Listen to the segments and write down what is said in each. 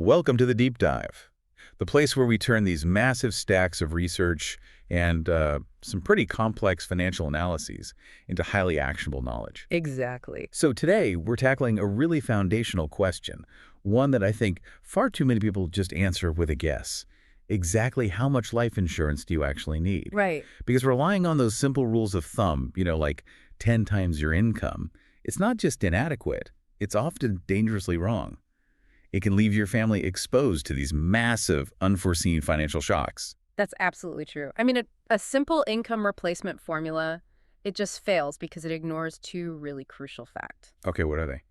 Welcome to the Deep Dive, the place where we turn these massive stacks of research and some pretty complex financial analyses into highly actionable knowledge. Exactly. So today, we're tackling a really foundational question, one that I think far too many people just answer with a guess. Exactly how much life insurance do you actually need? Right. Because relying on those simple rules of thumb, like 10 times your income, it's not just inadequate, it's often dangerously wrong. It can leave your family exposed to these massive, unforeseen financial shocks. That's absolutely true. I mean, a simple income replacement formula, it just fails because it ignores two really crucial facts. Okay, what are they?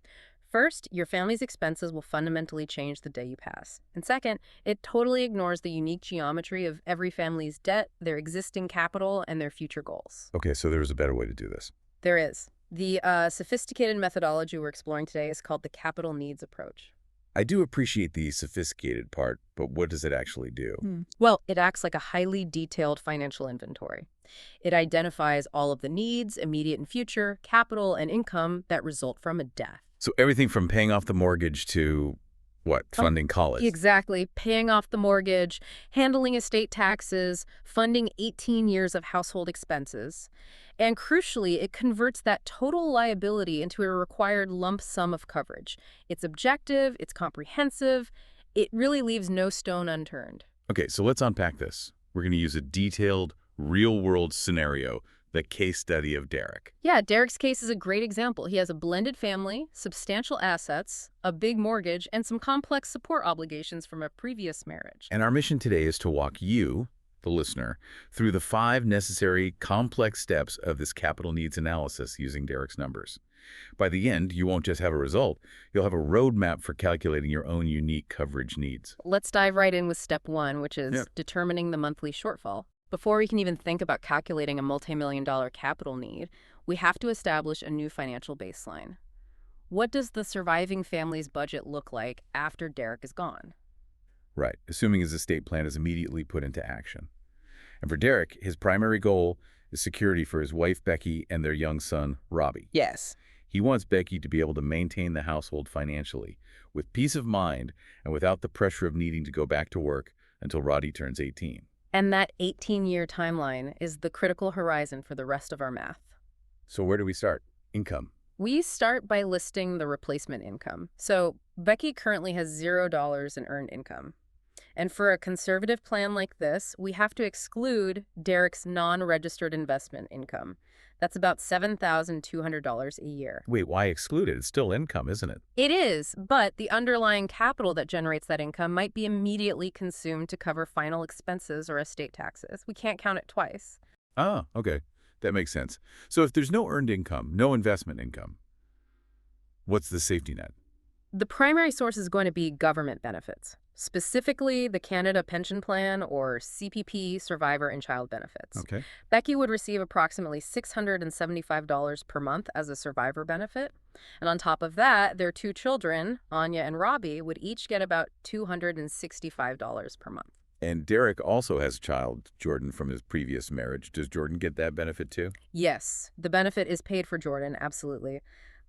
First, your family's expenses will fundamentally change the day you pass. And second, it totally ignores the unique geometry of every family's debt, their existing capital, and their future goals. Okay, so there's a better way to do this. There is. The sophisticated methodology we're exploring today is called the capital needs approach. I do appreciate the sophisticated part, but what does it actually do? Well, it acts like a highly detailed financial inventory. It identifies all of the needs, immediate and future, capital, and income that result from a death. So everything from paying off the mortgage to, what, funding college? Exactly. Paying off the mortgage, handling estate taxes, funding 18 years of household expenses. And crucially, it converts that total liability into a required lump sum of coverage. It's objective, it's comprehensive, it really leaves no stone unturned. Okay, so let's unpack this. We're going to use a detailed, real-world scenario, the case study of Derek. Yeah, Derek's case is a great example. He has a blended family, substantial assets, a big mortgage, and some complex support obligations from a previous marriage. And our mission today is to walk you, the listener, through the 5 necessary, complex steps of this capital needs analysis using Derek's numbers. By the end, you won't just have a result, you'll have a roadmap for calculating your own unique coverage needs. Let's dive right in with step 1, which is determining the monthly shortfall. Before we can even think about calculating a multi-million-dollar capital need, we have to establish a new financial baseline. What does the surviving family's budget look like after Derek is gone? Right, assuming his estate plan is immediately put into action. And for Derek, his primary goal is security for his wife, Becky, and their young son, Robbie. Yes. He wants Becky to be able to maintain the household financially, with peace of mind and without the pressure of needing to go back to work until Roddy turns 18. And that 18-year timeline is the critical horizon for the rest of our math. So where do we start? Income. We start by listing the replacement income. So Becky currently has $0 in earned income. And for a conservative plan like this, we have to exclude Derek's non-registered investment income. That's about $7,200 a year. Wait, why exclude it? It's still income, isn't it? It is, but the underlying capital that generates that income might be immediately consumed to cover final expenses or estate taxes. We can't count it twice. Ah, okay. That makes sense. So if there's no earned income, no investment income, what's the safety net? The primary source is going to be government benefits, specifically the Canada Pension Plan or CPP Survivor and Child Benefits. Okay. Becky would receive approximately $675 per month as a survivor benefit. And on top of that, their 2 children, Anya and Robbie, would each get about $265 per month. And Derek also has a child, Jordan, from his previous marriage. Does Jordan get that benefit too? Yes, the benefit is paid for Jordan, absolutely.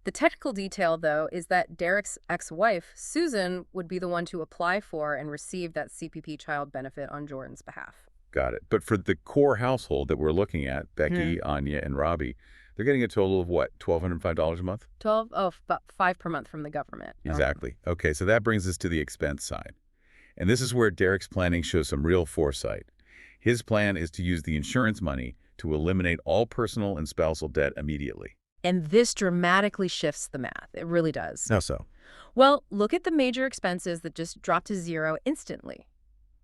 The technical detail, though, is that Derek's ex-wife, Susan, would be the one to apply for and receive that CPP child benefit on Jordan's behalf. Got it. But for the core household that we're looking at, Becky, Anya, and Robbie, they're getting a total of what, $1,205 a month? About $5 per month from the government. Exactly. Okay, so that brings us to the expense side. And this is where Derek's planning shows some real foresight. His plan is to use the insurance money to eliminate all personal and spousal debt immediately. And this dramatically shifts the math. It really does. How so? Well, look at the major expenses that just drop to zero instantly.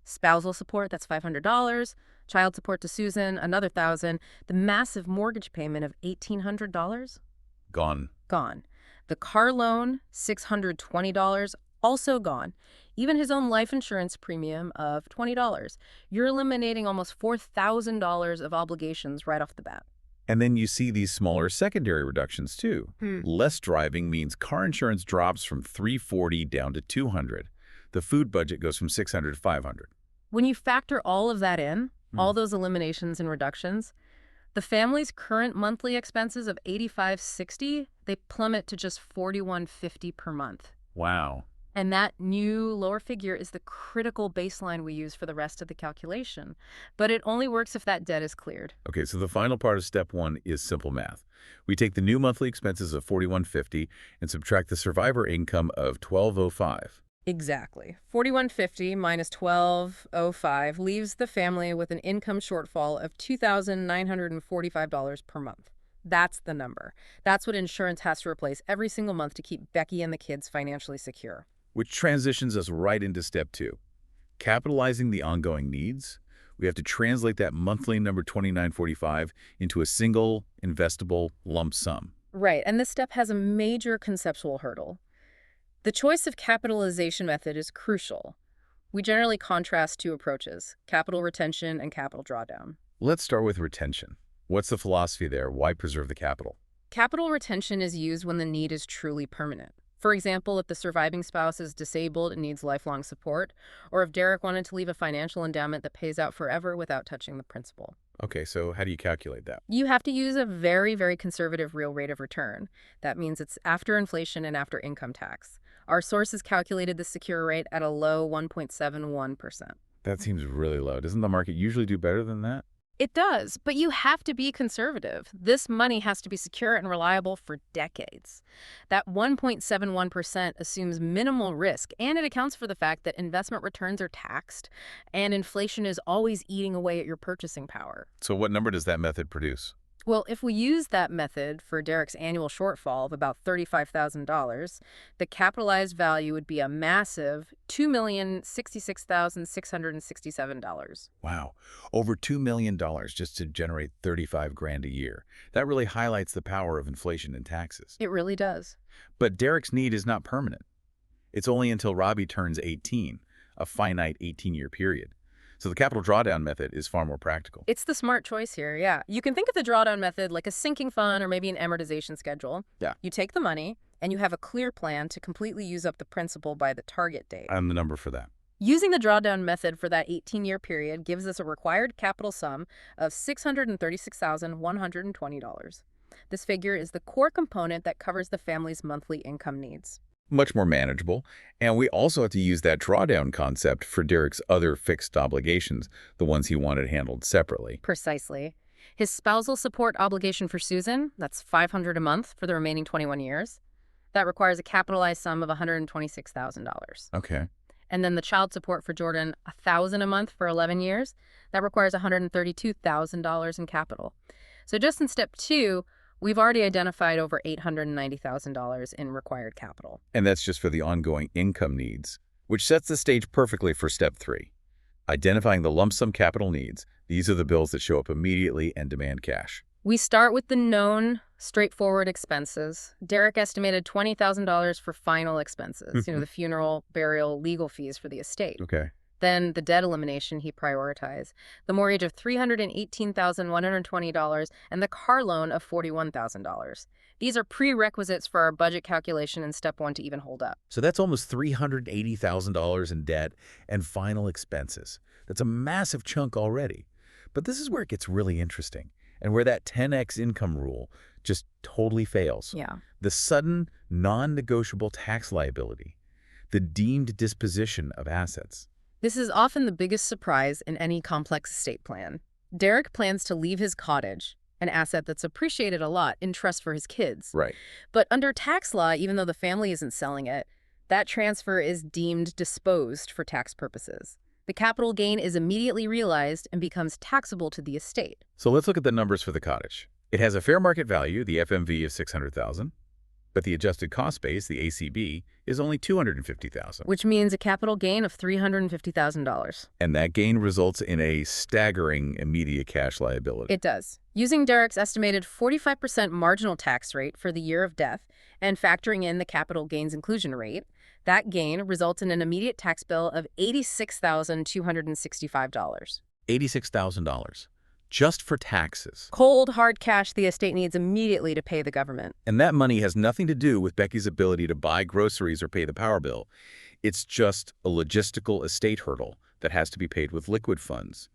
Spousal support, that's $500. Child support to Susan, another $1,000. The massive mortgage payment of $1,800? Gone. Gone. The car loan, $620, also gone. Even his own life insurance premium of $20. You're eliminating almost $4,000 of obligations right off the bat. And then you see these smaller secondary reductions too. Less driving means car insurance drops from $340 down to $200. The food budget goes from $600 to $500. When you factor all of that in, all those eliminations and reductions, the family's current monthly expenses of $85.60, they plummet to just $41.50 per month. Wow. And that new lower figure is the critical baseline we use for the rest of the calculation. But it only works if that debt is cleared. Okay, so the final part of step one is simple math. We take the new monthly expenses of $4,150 and subtract the survivor income of $1,205. Exactly. 4150 minus 1205 leaves the family with an income shortfall of $2,945 per month. That's the number. That's what insurance has to replace every single month to keep Becky and the kids financially secure. Which transitions us right into step two. Capitalizing the ongoing needs, we have to translate that monthly number 2945 into a single investable lump sum. Right, and this step has a major conceptual hurdle. The choice of capitalization method is crucial. We generally contrast two approaches, capital retention and capital drawdown. Let's start with retention. What's the philosophy there? Why preserve the capital? Capital retention is used when the need is truly permanent. For example, if the surviving spouse is disabled and needs lifelong support, or if Derek wanted to leave a financial endowment that pays out forever without touching the principal. Okay, so how do you calculate that? You have to use a very, very conservative real rate of return. That means it's after inflation and after income tax. Our sources calculated the secure rate at a low 1.71%. That seems really low. Doesn't the market usually do better than that? It does, but you have to be conservative. This money has to be secure and reliable for decades. That 1.71% assumes minimal risk, and it accounts for the fact that investment returns are taxed, and inflation is always eating away at your purchasing power. So what number does that method produce? Well, if we use that method for Derek's annual shortfall of about $35,000, the capitalized value would be a massive $2,066,667. Wow, over $2 million just to generate 35 grand a year. That really highlights the power of inflation and taxes. It really does. But Derek's need is not permanent. It's only until Robbie turns 18, a finite 18-year period. So the capital drawdown method is far more practical. It's the smart choice here, yeah. You can think of the drawdown method like a sinking fund or maybe an amortization schedule. Yeah. You take the money, and you have a clear plan to completely use up the principal by the target date. I'm the number for that. Using the drawdown method for that 18-year period gives us a required capital sum of $636,120. This figure is the core component that covers the family's monthly income needs. Much more manageable. And we also have to use that drawdown concept for Derek's other fixed obligations, the ones he wanted handled separately. Precisely. His spousal support obligation for Susan, that's $500 a month for the remaining 21 years. That requires a capitalized sum of $126,000. Okay. And then the child support for Jordan, $1,000 a month for 11 years. That requires $132,000 in capital. So just in step two, we've already identified over $890,000 in required capital. And that's just for the ongoing income needs, which sets the stage perfectly for step three. Identifying the lump sum capital needs. These are the bills that show up immediately and demand cash. We start with the known, straightforward expenses. Derek estimated $20,000 for final expenses, the funeral, burial, legal fees for the estate. Okay. Then the debt elimination he prioritized, the mortgage of $318,120, and the car loan of $41,000. These are prerequisites for our budget calculation in step one to even hold up. So that's almost $380,000 in debt and final expenses. That's a massive chunk already. But this is where it gets really interesting and where that 10x income rule just totally fails. Yeah. The sudden, non-negotiable tax liability, the deemed disposition of assets. This is often the biggest surprise in any complex estate plan. Derek plans to leave his cottage, an asset that's appreciated a lot, in trust for his kids. Right. But under tax law, even though the family isn't selling it, that transfer is deemed disposed for tax purposes. The capital gain is immediately realized and becomes taxable to the estate. So let's look at the numbers for the cottage. It has a fair market value, the FMV, of $600,000. But the adjusted cost base, the ACB, is only $250,000. Which means a capital gain of $350,000. And that gain results in a staggering immediate cash liability. It does. Using Derek's estimated 45% marginal tax rate for the year of death and factoring in the capital gains inclusion rate, that gain results in an immediate tax bill of $86,265. $86,000. Just for taxes. Cold, hard cash the estate needs immediately to pay the government. And that money has nothing to do with Becky's ability to buy groceries or pay the power bill. It's just a logistical estate hurdle that has to be paid with liquid funds.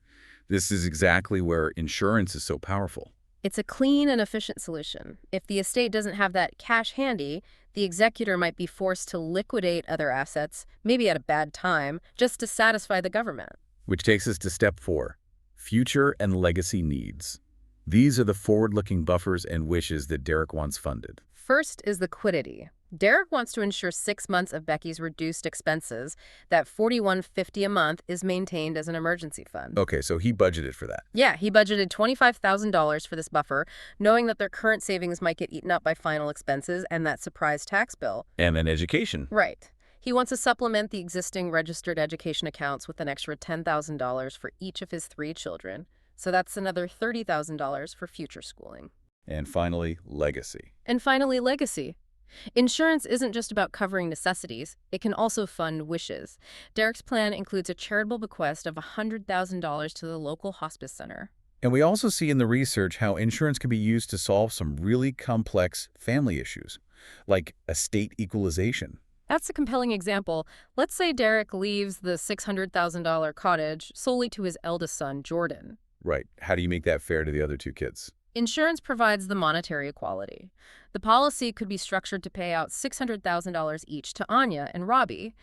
This is exactly where insurance is so powerful. It's a clean and efficient solution. If the estate doesn't have that cash handy, The executor might be forced to liquidate other assets, maybe at a bad time, just to satisfy the government. Which takes us to step 4, future and legacy needs. These are the forward-looking buffers and wishes that Derek wants funded. First is liquidity. Derek wants to ensure 6 months of Becky's reduced expenses, that $41.50 a month is maintained as an emergency fund. Okay, so he budgeted for that. Yeah, he budgeted $25,000 for this buffer, knowing that their current savings might get eaten up by final expenses and that surprise tax bill. And then education. Right. He wants to supplement the existing registered education accounts with an extra $10,000 for each of his 3 children. So that's another $30,000 for future schooling. And finally, legacy. And finally, legacy. Insurance isn't just about covering necessities. It can also fund wishes. Derek's plan includes a charitable bequest of $100,000 to the local hospice center. And we also see in the research how insurance can be used to solve some really complex family issues, like estate equalization. That's a compelling example. Let's say Derek leaves the $600,000 cottage solely to his eldest son, Jordan. Right. How do you make that fair to the other 2 kids? Insurance provides the monetary equality. The policy could be structured to pay out $600,000 each to Anya and Robbie.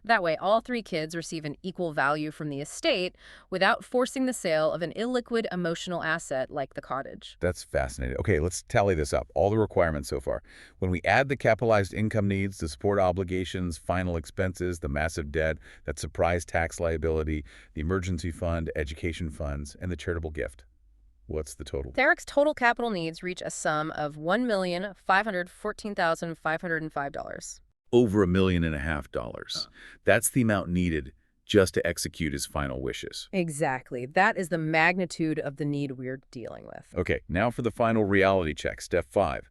That way, all 3 kids receive an equal value from the estate without forcing the sale of an illiquid emotional asset like the cottage. That's fascinating. Okay, let's tally this up. All the requirements so far. When we add the capitalized income needs, the support obligations, final expenses, the massive debt, that surprise tax liability, the emergency fund, education funds, and the charitable gift. What's the total? Derek's total capital needs reach a sum of $1,514,505. Over $1.5 million. That's the amount needed just to execute his final wishes. Exactly. That is the magnitude of the need we're dealing with. Okay, now for the final reality check, step 5.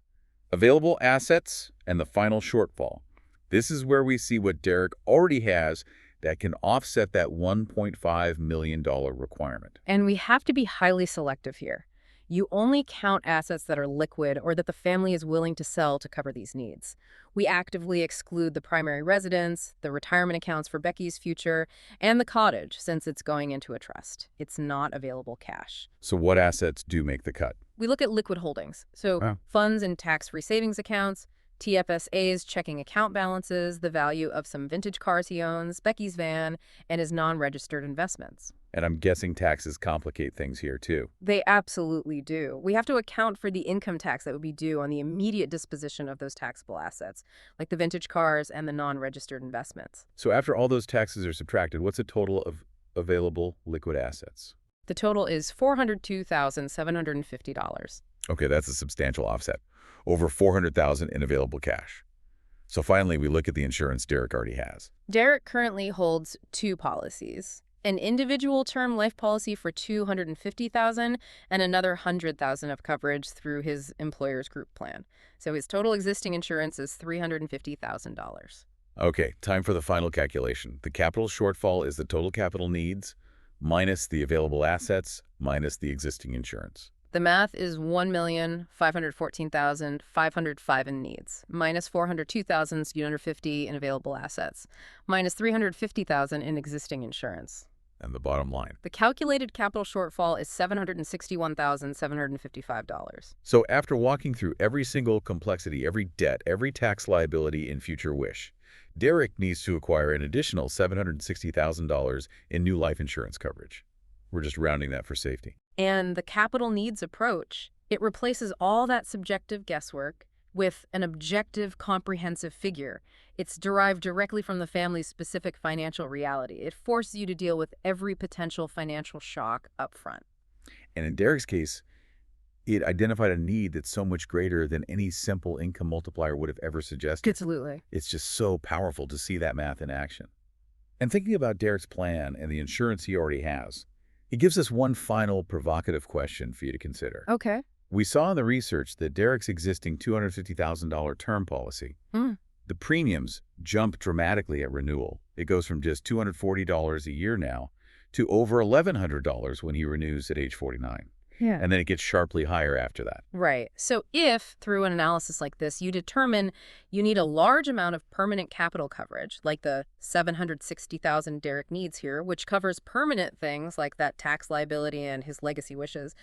Available assets and the final shortfall. This is where we see what Derek already has that can offset that $1.5 million requirement. And we have to be highly selective here. You only count assets that are liquid or that the family is willing to sell to cover these needs. We actively exclude the primary residence, the retirement accounts for Becky's future, and the cottage since it's going into a trust. It's not available cash. So what assets do make the cut? We look at liquid holdings, so funds in tax-free savings accounts, TFSA's checking account balances, the value of some vintage cars he owns, Becky's van, and his non-registered investments. And I'm guessing taxes complicate things here too. They absolutely do. We have to account for the income tax that would be due on the immediate disposition of those taxable assets, like the vintage cars and the non-registered investments. So after all those taxes are subtracted, what's a total of available liquid assets? The total is $402,750. Okay, that's a substantial offset. Over $400,000 in available cash. So finally, we look at the insurance Derek already has. Derek currently holds 2 policies. An individual term life policy for $250,000 and another $100,000 of coverage through his employer's group plan. So his total existing insurance is $350,000. Okay, time for the final calculation. The capital shortfall is the total capital needs minus the available assets minus the existing insurance. The math is $1,514,505 in needs, minus $402,750 in available assets, minus $350,000 in existing insurance. And the bottom line. The calculated capital shortfall is $761,755. So after walking through every single complexity, every debt, every tax liability in future wish, Derek needs to acquire an additional $760,000 in new life insurance coverage. We're just rounding that for safety. And the capital needs approach, it replaces all that subjective guesswork with an objective, comprehensive figure. It's derived directly from the family's specific financial reality. It forces you to deal with every potential financial shock up front. And in Derek's case, it identified a need that's so much greater than any simple income multiplier would have ever suggested. Absolutely. It's just so powerful to see that math in action. And thinking about Derek's plan and the insurance he already has, it gives us one final provocative question for you to consider. Okay. We saw in the research that Derek's existing $250,000 term policy, the premiums jump dramatically at renewal. It goes from just $240 a year now to over $1,100 when he renews at age 49. Yeah. And then it gets sharply higher after that. Right. So if, through an analysis like this, you determine you need a large amount of permanent capital coverage, like the $760,000 Derek needs here, which covers permanent things like that tax liability and his legacy wishes,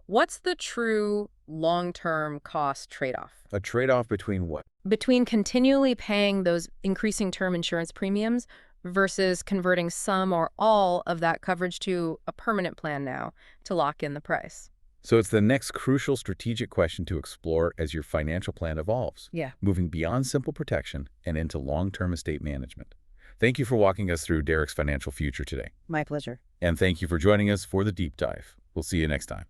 what's the true long-term cost trade-off? A trade-off between what? between continually paying those increasing term insurance premiums versus converting some or all of that coverage to a permanent plan now to lock in the price. So it's the next crucial strategic question to explore as your financial plan evolves, Yeah, moving beyond simple protection and into long-term estate management. Thank you for walking us through Derek's financial future today. my pleasure. And thank you for joining us for the deep dive. We'll see you next time.